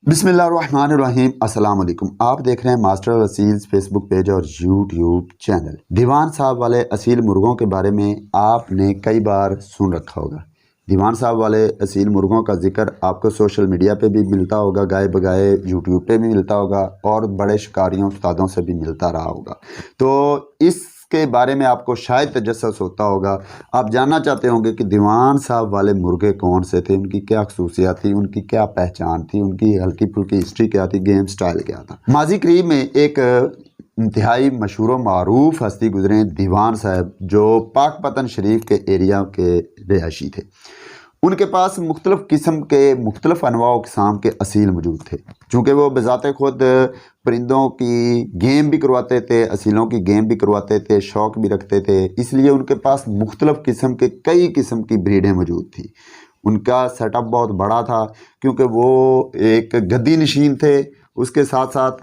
बिस्मिल्लाहिर्रहमानिर्रहीम अस्सलाम वालेकुम। आप देख रहे हैं मास्टर वसील्स फेसबुक पेज और यूट्यूब चैनल। दीवान साहब वाले असील मुर्गों के बारे में आपने कई बार सुन रखा होगा। दीवान साहब वाले असील मुर्गों का जिक्र आपको सोशल मीडिया पे भी मिलता होगा, गाए बगाए यूट्यूब पे भी मिलता होगा और बड़े शिकारियों उस्तादों से भी मिलता रहा होगा। तो इसके बारे में आपको शायद तजस्सुस होता होगा। आप जानना चाहते होंगे कि दीवान साहब वाले मुर्गे कौन से थे, उनकी क्या खसूसियात थी, उनकी क्या पहचान थी, उनकी हल्की फुल्की हिस्ट्री क्या थी, गेम स्टाइल क्या था। माजी करीब में एक इंतहाई मशहूर मारूफ हस्ती गुजरे दीवान साहब, जो पाकपतन शरीफ के एरिया के रिहायशी थे। उनके पास मुख्तलिफ़ किस्म के मुख्तलिफ़ अनवा अक़साम के असील मौजूद थे। चूँकि वो बज़ाते ख़ुद परिंदों की गेम भी करवाते थे, असीलों की गेम भी करवाते थे, शौक़ भी रखते थे, इसलिए उनके पास मुख्तलिफ़ किस्म के कई किस्म की ब्रीडें मौजूद थी। उनका सेटअप बहुत बड़ा था क्योंकि वो एक गद्दी नशीन थे, उसके साथ साथ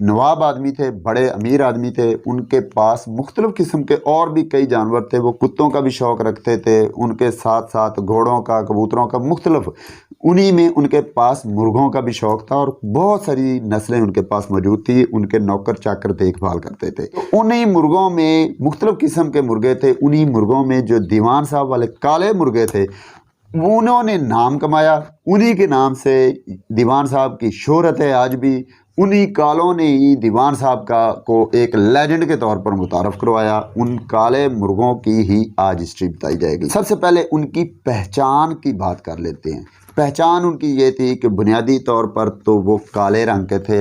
नवाब आदमी थे, बड़े अमीर आदमी थे। उनके पास मुख्तलिफ़ किस्म के और भी कई जानवर थे। वो कुत्तों का भी शौक़ रखते थे, उनके साथ साथ घोड़ों का, कबूतरों का, मुख्तलिफ़ उन्हीं में उनके पास मुर्गों का भी शौक़ था और बहुत सारी नस्लें उनके पास मौजूद थी। उनके नौकर चाकर देखभाल करते थे। तो उन्हीं मुर्गों में मुख्तलिफ़ किस्म के मुर्गे थे। उन्हीं मुर्गों में जो दीवान साहब वाले काले मुर्गे थे, उन्होंने नाम कमाया। उन्हीं के नाम से दीवान साहब की शोहरत है आज भी। उन्हीं कालों ने ही दीवान साहब को एक लेजेंड के तौर पर मुतारफ़ करवाया। उन काले मुर्गों की ही आज हिस्ट्री बताई जाएगी। सबसे पहले उनकी पहचान की बात कर लेते हैं। पहचान उनकी ये थी कि बुनियादी तौर पर तो वो काले रंग के थे,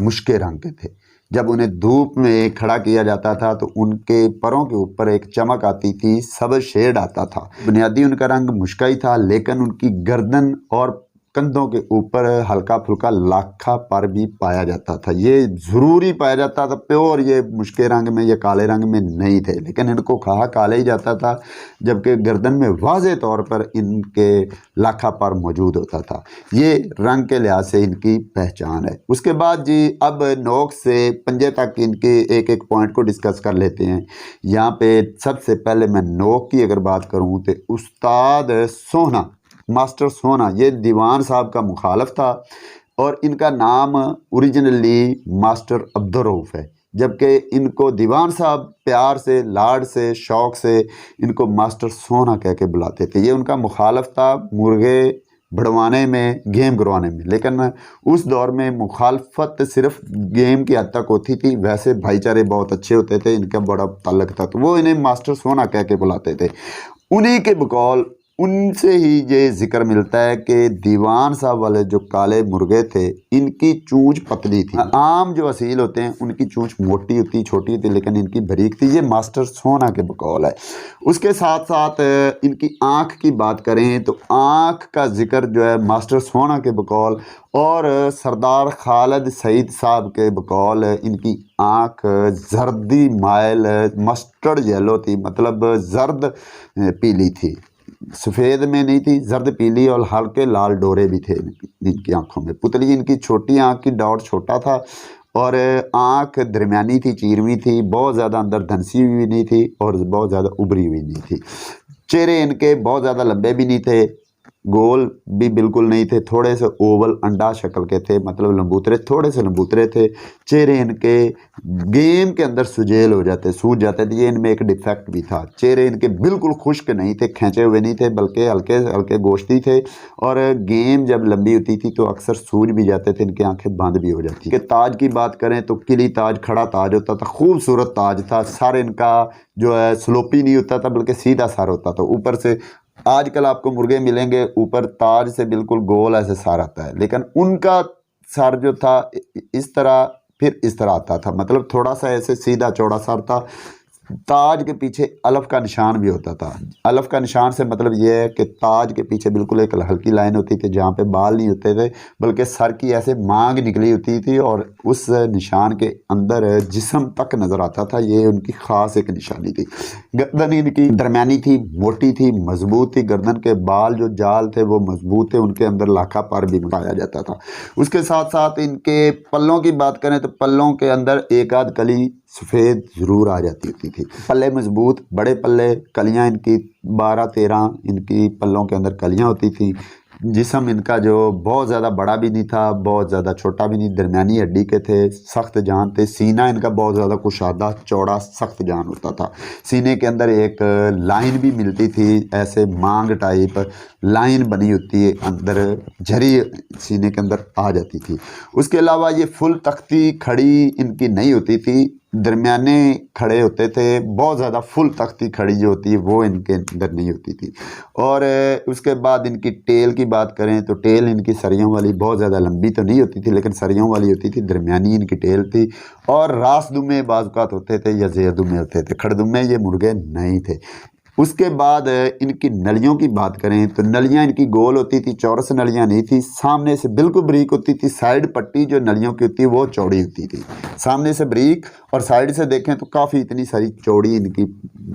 मुश्के रंग के थे। जब उन्हें धूप में खड़ा किया जाता था तो उनके परों के ऊपर एक चमक आती थी, सब्ज़ शेड आता था। बुनियादी उनका रंग मुश्का ही था, लेकिन उनकी गर्दन और कंधों के ऊपर हल्का फुल्का लाखा पर भी पाया जाता था। ये ज़रूरी पाया जाता था, प्योर ये मुश्के रंग में या काले रंग में नहीं थे, लेकिन इनको कहा काले ही जाता था, जबकि गर्दन में वाज़े तौर पर इनके लाखा पर मौजूद होता था। ये रंग के लिहाज से इनकी पहचान है। उसके बाद जी अब नोक से पंजे तक इनके एक एक पॉइंट को डिस्कस कर लेते हैं। यहाँ पे सबसे पहले मैं नोक की अगर बात करूँ तो उस्ताद सोहना, मास्टर सोहना, ये दीवान साहब का मुखालफ था और इनका नाम ओरिजिनली मास्टर अब्दुर्रऊफ़ है, जबकि इनको दीवान साहब प्यार से, लाड से, शौक़ से इनको मास्टर सोहना कह के बुलाते थे। ये उनका मुखालफ था मुर्गे बढ़वाने में, गेम करवाने में, लेकिन उस दौर में मुखालफत सिर्फ गेम की हद तक होती थी। वैसे भाईचारे बहुत अच्छे होते थे, इनका बड़ा ताल्लुक था, तो वो इन्हें मास्टर सोहना कह के बुलाते थे। उन्हीं के बकौल उनसे ही ये जिक्र मिलता है कि दीवान साहब वाले जो काले मुर्गे थे, इनकी चूंच पतली थी। आम जो असील होते हैं उनकी चूंच मोटी होती, छोटी होती, लेकिन इनकी बारीक थी। ये मास्टर सोहना के बकौल है। उसके साथ साथ इनकी आँख की बात करें तो आँख का जिक्र जो है मास्टर सोहना के बकौल और सरदार खालिद सईद साहब के बकौल इनकी आँख जर्दी माइल मस्टर्ड येलो थी, मतलब जर्द पीली थी, सफ़ेद में नहीं थी, जर्द पीली, और हल्के लाल डोरे भी थे इनकी आंखों में। पुतली इनकी छोटी आँख की डॉट छोटा था और आँख दरमियानी थी, चीरवी थी, बहुत ज़्यादा अंदर धंसी हुई नहीं थी और बहुत ज़्यादा उभरी हुई नहीं थी। चेहरे इनके बहुत ज़्यादा लंबे भी नहीं थे, गोल भी बिल्कुल नहीं थे, थोड़े से ओवल अंडा शक्ल के थे, मतलब लंबूतरे, थोड़े से लंबूतरे थे। चेहरे इनके गेम के अंदर सुजेल हो जाते, सूज जाते थे। ये इनमें एक डिफेक्ट भी था। चेहरे इनके बिल्कुल खुश्क नहीं थे, खींचे हुए नहीं थे, बल्कि हल्के हल्के गोश्ती थे और गेम जब लंबी होती थी तो अक्सर सूज भी जाते थे, इनकी आंखें बंद भी हो जाती। कि ताज की बात करें तो किली ताज, खड़ा ताज होता था, खूबसूरत ताज था। सर इनका जो है स्लोपी नहीं होता था, बल्कि सीधा सर होता था। ऊपर से आजकल आपको मुर्गे मिलेंगे ऊपर ताज से बिल्कुल गोल ऐसे सर आता है, लेकिन उनका सर जो था इस तरह, फिर इस तरह आता था, मतलब थोड़ा सा ऐसे सीधा चौड़ा सर था। ताज के पीछे अलफ का निशान भी होता था। अलफ का निशान से मतलब ये है कि ताज के पीछे बिल्कुल एक हल्की लाइन होती थी जहाँ पे बाल नहीं होते थे, बल्कि सर की ऐसे मांग निकली होती थी और उस निशान के अंदर जिस्म तक नज़र आता था। ये उनकी ख़ास एक निशानी थी। गर्दन इनकी दरमियानी थी, मोटी थी, मजबूत थी। गर्दन के बाल जो जाल थे वो मजबूत थे, उनके अंदर लाखा पर भी पाया जाता था। उसके साथ साथ इनके पल्लों की बात करें तो पल्लों के अंदर एक आध कली सफ़ेद ज़रूर आ जाती थी। पल्ले मजबूत, बड़े पल्ले, कलियां इनकी 12-13 इनकी पल्लों के अंदर कलियां होती थी। जिस्म इनका जो बहुत ज़्यादा बड़ा भी नहीं था, बहुत ज़्यादा छोटा भी नहीं, दरमियानी हड्डी के थे, सख्त जान थे। सीना इनका बहुत ज़्यादा कुशादा, चौड़ा, सख्त जान होता था। सीने के अंदर एक लाइन भी मिलती थी, ऐसे मांग टाइप लाइन बनी होती है, अंदर झरी सीने के अंदर आ जाती थी। उसके अलावा ये फुल तख्ती खड़ी इनकी नहीं होती थी, दरमियाने खड़े होते थे। बहुत ज़्यादा फुल तख्ती खड़ी जो होती है वो इनके अंदर नहीं होती थी। और उसके बाद इनकी टेल की बात करें तो टेल इनकी सरियों वाली बहुत ज़्यादा लंबी तो नहीं होती थी, लेकिन सरियों वाली होती थी, दरमियानी इनकी टेल थी। और रास दुमे बाज़ात होते थे या ज़ेर दुमे होते थे, खड़दुमे ये मुर्गे नहीं थे। उसके बाद इनकी नलियों की बात करें तो नलियां इनकी गोल होती थी, चौरस नलियां नहीं थी, सामने से बिल्कुल बारीक होती थी। साइड पट्टी जो नलियों की होती है वो चौड़ी होती थी, सामने से बारीक और साइड से देखें तो काफ़ी इतनी सारी चौड़ी इनकी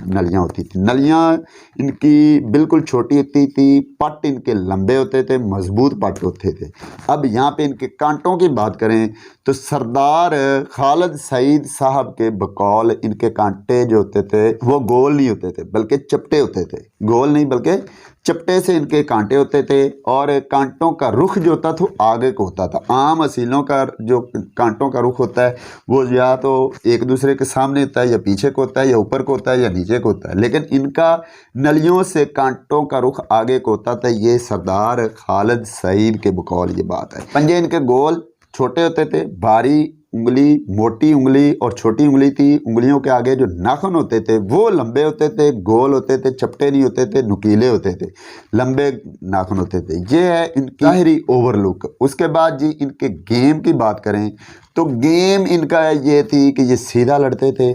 नलियां होती थी। नलियां इनकी बिल्कुल छोटी होती थी, पट इनके लंबे होते थे, मजबूत पट होते थे। अब यहाँ पे इनके कांटों की बात करें तो सरदार खालिद सईद साहब के बकौल इनके कांटे जो होते थे वो गोल नहीं होते थे बल्कि चपटे होते थे। गोल नहीं बल्कि चपटे से इनके कांटे होते थे और कांटों का रुख जो होता था वो आगे को होता था। आम असीलों का जो कांटों का रुख होता है वो या तो एक दूसरे के सामने होता है या पीछे को होता है या ऊपर को होता है या नीचे को होता है, लेकिन इनका नलियों से कांटों का रुख आगे को होता था। ये सरदार खालिद सईद के बकौल ये बात है। पंजे इनके गोल छोटे होते थे, भारी उंगली, मोटी उंगली और छोटी उंगली थी। उंगलियों के आगे जो नाखून होते थे वो लंबे होते थे, गोल होते थे, चपटे नहीं होते थे, नुकीले होते थे, लंबे नाखून होते थे। ये है इनकी ज़ाहिरी ओवरलुक। उसके बाद जी इनके गेम की बात करें तो गेम इनका ये थी कि ये सीधा लड़ते थे,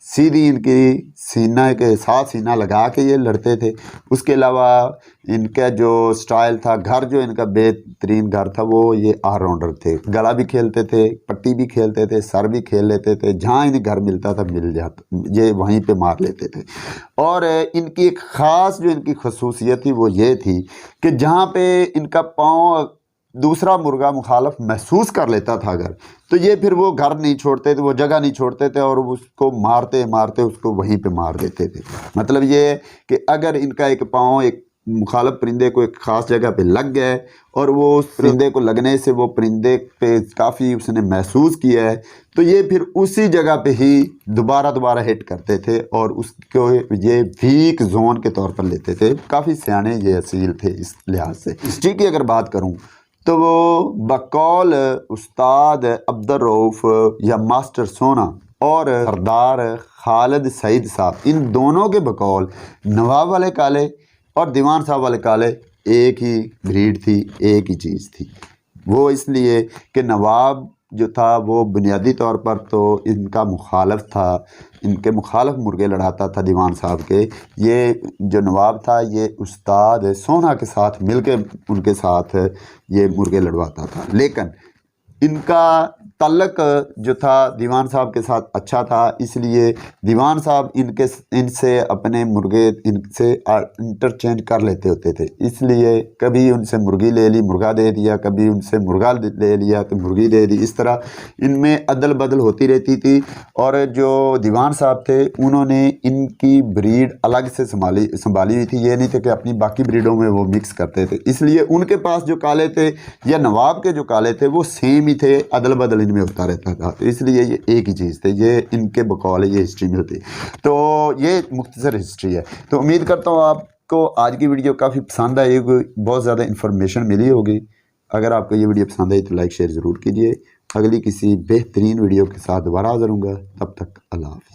सीधी इनकी सीना के साथ सीना लगा के ये लड़ते थे। उसके अलावा इनका जो स्टाइल था, घर जो इनका बेहतरीन घर था वो ये ऑलराउंडर थे। गला भी खेलते थे, पट्टी भी खेलते थे, सर भी खेल लेते थे, जहाँ इन्हें घर मिलता था मिल जाता ये वहीं पे मार लेते थे। और इनकी एक ख़ास जो इनकी खसूसियत थी वो ये थी कि जहाँ पे इनका पाँव दूसरा मुर्गा मुखालफ महसूस कर लेता था अगर, तो ये फिर वो घर नहीं छोड़ते थे, वो जगह नहीं छोड़ते थे और उसको मारते मारते उसको वहीं पे मार देते थे। मतलब ये कि अगर इनका एक पाँव एक मुखालफ परिंदे को एक ख़ास जगह पे लग गया है और वो उस परिंदे को लगने से वो परिंदे पे काफ़ी उसने महसूस किया है, तो ये फिर उसी जगह पे ही दोबारा हिट करते थे और उसको ये वीक जोन के तौर पर लेते थे। काफ़ी सियाने ये असील थे इस लिहाज से। हिस्ट्री की अगर बात करूँ तो वो बकौल उस्ताद अब्दुल रऊफ़ या मास्टर सोना और सरदार खालिद सईद साहब, इन दोनों के बकौल नवाब वाले काले और दीवान साहब वाले काले एक ही ब्रीड थी, एक ही चीज़ थी। वो इसलिए कि नवाब जो था वो बुनियादी तौर पर तो इनका मुखालफ था, इनके मुखालफ मुर्गे लड़ाता था दीवान साहब के। ये जो नवाब था ये उस्ताद सोना के साथ मिलके उनके साथ ये मुर्गे लड़वाता था, लेकिन इनका तल्लक जो था दीवान साहब के साथ अच्छा था, इसलिए दीवान साहब इनसे अपने मुर्गे इनसे इंटरचेंज कर लेते होते थे। इसलिए कभी उनसे मुर्गी ले ली, मुर्गा दे दिया, कभी उनसे मुर्गा ले लिया तो मुर्गी दे दी। इस तरह इनमें अदल बदल होती रहती थी। और जो दीवान साहब थे उन्होंने इनकी ब्रीड अलग से संभाली हुई थी। ये नहीं थे कि अपनी बाकी ब्रीडों में वो मिक्स करते थे, इसलिए उनके पास जो काले थे या नवाब के जो काले थे वो सेम ही थे, अदल बदल इनमें होता रहता था। तो इसलिए ये एक ही चीज़ थे, ये इनके बकौल ये हिस्ट्री में होती। तो ये मुख्तसर हिस्ट्री है। तो उम्मीद करता हूँ आपको आज की वीडियो काफ़ी पसंद आई होगी, बहुत ज़्यादा इन्फॉर्मेशन मिली होगी। अगर आपको ये वीडियो पसंद आई तो लाइक शेयर ज़रूर कीजिए। अगली किसी बेहतरीन वीडियो के साथ दोबारा हाज़िर होऊंगा, तब तक अल्लाह हाफ़िज़।